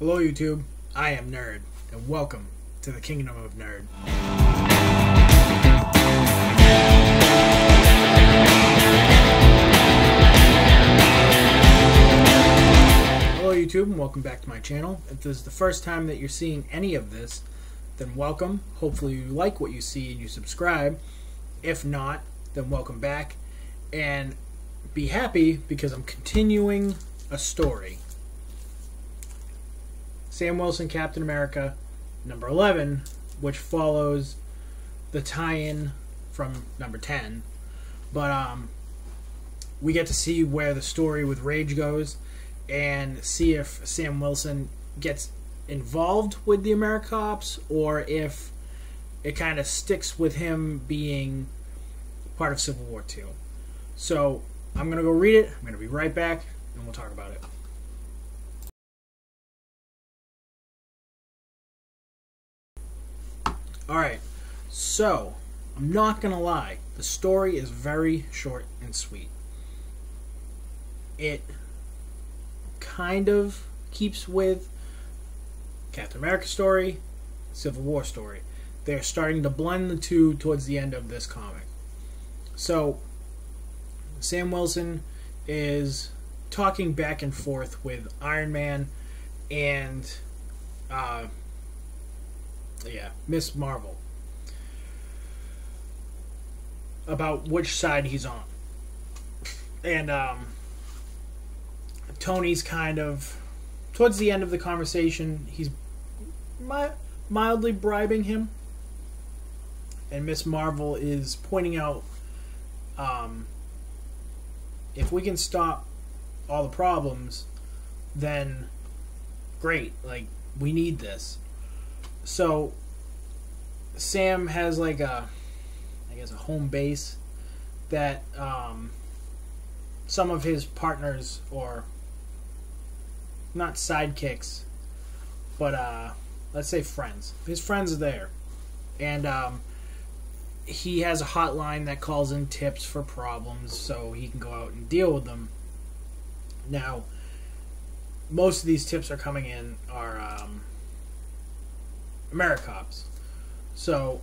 Hello YouTube, I am Nerd, and welcome to the Kingdom of Nerd. Hello YouTube, and welcome back to my channel. If this is the first time that you're seeing any of this, then welcome. Hopefully you like what you see and you subscribe. If not, then welcome back, and be happy because I'm continuing a story. Sam Wilson, Captain America, number 11, which follows the tie-in from number 10. But we get to see where the story with Rage goes and see if Sam Wilson gets involved with the AmeriCops or if it kind of sticks with him being part of Civil War II. So I'm going to go read it. I'm going to be right back and we'll talk about it. Alright, so, I'm not gonna lie, the story is very short and sweet. It kind of keeps with Captain America story, Civil War story. They're starting to blend the two towards the end of this comic. So, Sam Wilson is talking back and forth with Iron Man and Miss Marvel about which side he's on. And Tony's kind of towards the end of the conversation, he's mildly bribing him, and Miss Marvel is pointing out if we can stop all the problems, then great, like we need this. So Sam has like a home base that some of his partners, or not sidekicks, but let's say friends. His friends are there, and he has a hotline that calls in tips for problems so he can go out and deal with them. Now, most of these tips are coming in are AmeriCops. So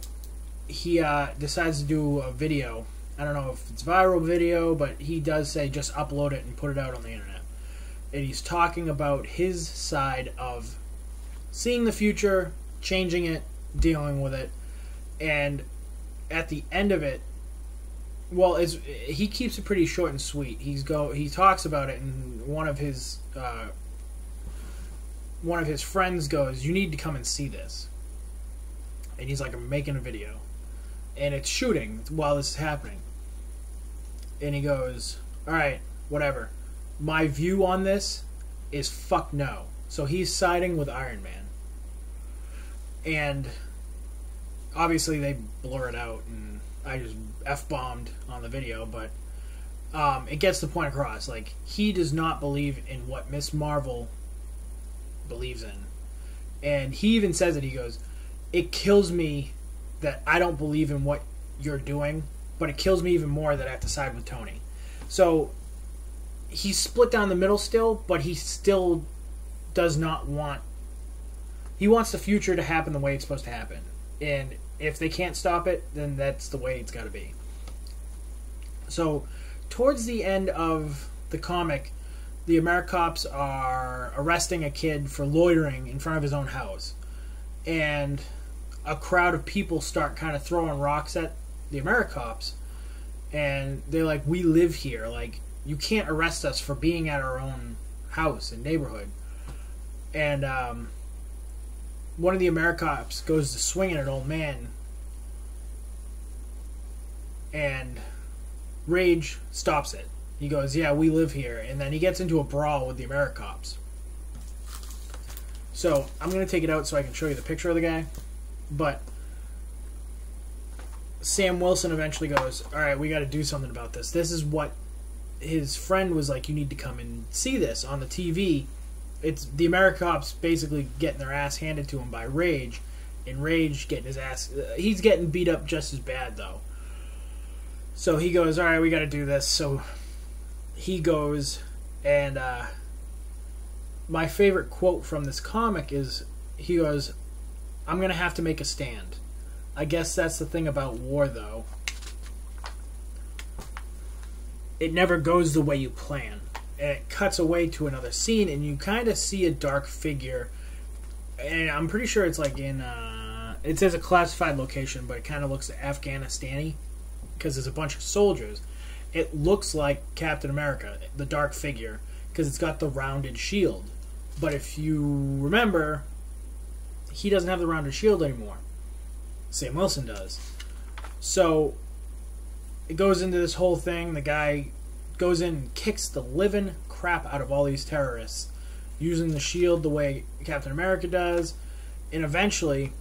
he decides to do a video. I don't know if it's a viral video, but he does say just upload it and put it out on the internet. And he's talking about his side of seeing the future, changing it, dealing with it. And at the end of it, well, he keeps it pretty short and sweet. He talks about it, and one of his friends goes, "You need to come and see this." And he's like, "I'm making a video." And it's shooting while this is happening. And he goes, "Alright, whatever. My view on this is fuck no." So he's siding with Iron Man. And obviously they blur it out, and I just F-bombed on the video, but it gets the point across. Like, he does not believe in what Miss Marvel believes in. And he even says it, he goes, "It kills me that I don't believe in what you're doing, but it kills me even more that I have to side with Tony." So he's split down the middle still, but he still does not want... He wants the future to happen the way it's supposed to happen. And if they can't stop it, then that's the way it's got to be. So towards the end of the comic, the AmeriCops are arresting a kid for loitering in front of his own house. And a crowd of people start kind of throwing rocks at the AmeriCops, and they're like, "We live here, like, you can't arrest us for being at our own house and neighborhood." And one of the AmeriCops goes to swing at an old man, and Rage stops it. He goes, "Yeah, we live here," and then he gets into a brawl with the AmeriCops. So I'm going to take it out so I can show you the picture of the guy. But Sam Wilson eventually goes, "Alright, we got to do something about this." This is what his friend was like, "You need to come and see this on the TV." It's the AmeriCops basically getting their ass handed to him by Rage, and Rage getting his ass... he's getting beat up just as bad, though. So he goes, "Alright, we got to do this." So he goes and my favorite quote from this comic is, he goes, "I'm going to have to make a stand." I guess that's the thing about war, though. It never goes the way you plan. And it cuts away to another scene, and you kind of see a dark figure. And I'm pretty sure it's like in... it says a classified location, but it kind of looks Afghanistan-y, because there's a bunch of soldiers. It looks like Captain America, the dark figure, because it's got the rounded shield. But if you remember, he doesn't have the rounded shield anymore. Sam Wilson does. So it goes into this whole thing. The guy goes in and kicks the living crap out of all these terrorists using the shield the way Captain America does. And eventually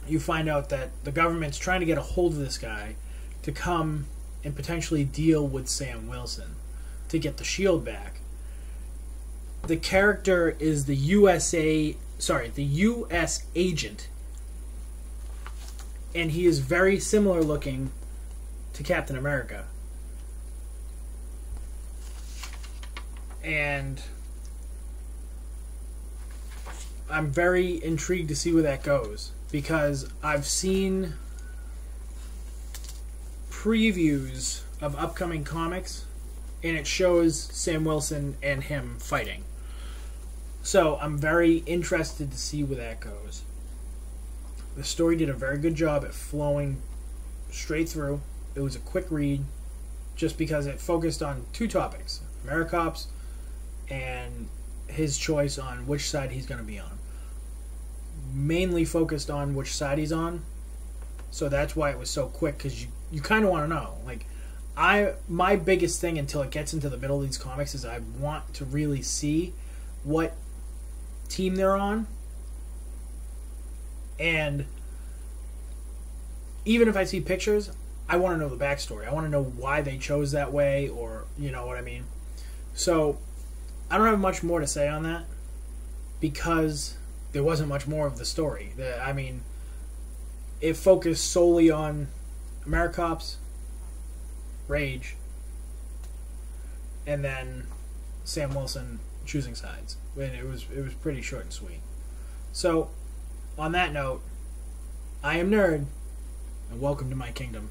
you find out that the government's trying to get a hold of this guy to come and potentially deal with Sam Wilson to get the shield back. The character is the U.S. agent, and he is very similar looking to Captain America. And I'm very intrigued to see where that goes, because I've seen previews of upcoming comics, and it shows Sam Wilson and him fighting. So I'm very interested to see where that goes. The story did a very good job at flowing straight through. It was a quick read, just because it focused on two topics: AmeriCops and his choice on which side he's going to be on. Mainly focused on which side he's on, so that's why it was so quick, because you kind of want to know. Like, my biggest thing until it gets into the middle of these comics is I want to really see what team they're on, and even if I see pictures, I want to know the backstory. I want to know why they chose that way, or you know what I mean. So I don't have much more to say on that, because there wasn't much more of the story. I mean, it focused solely on AmeriCops, Rage, and then Sam Wilson choosing sides. And it was pretty short and sweet. So, on that note, I am Nerd, and welcome to my kingdom.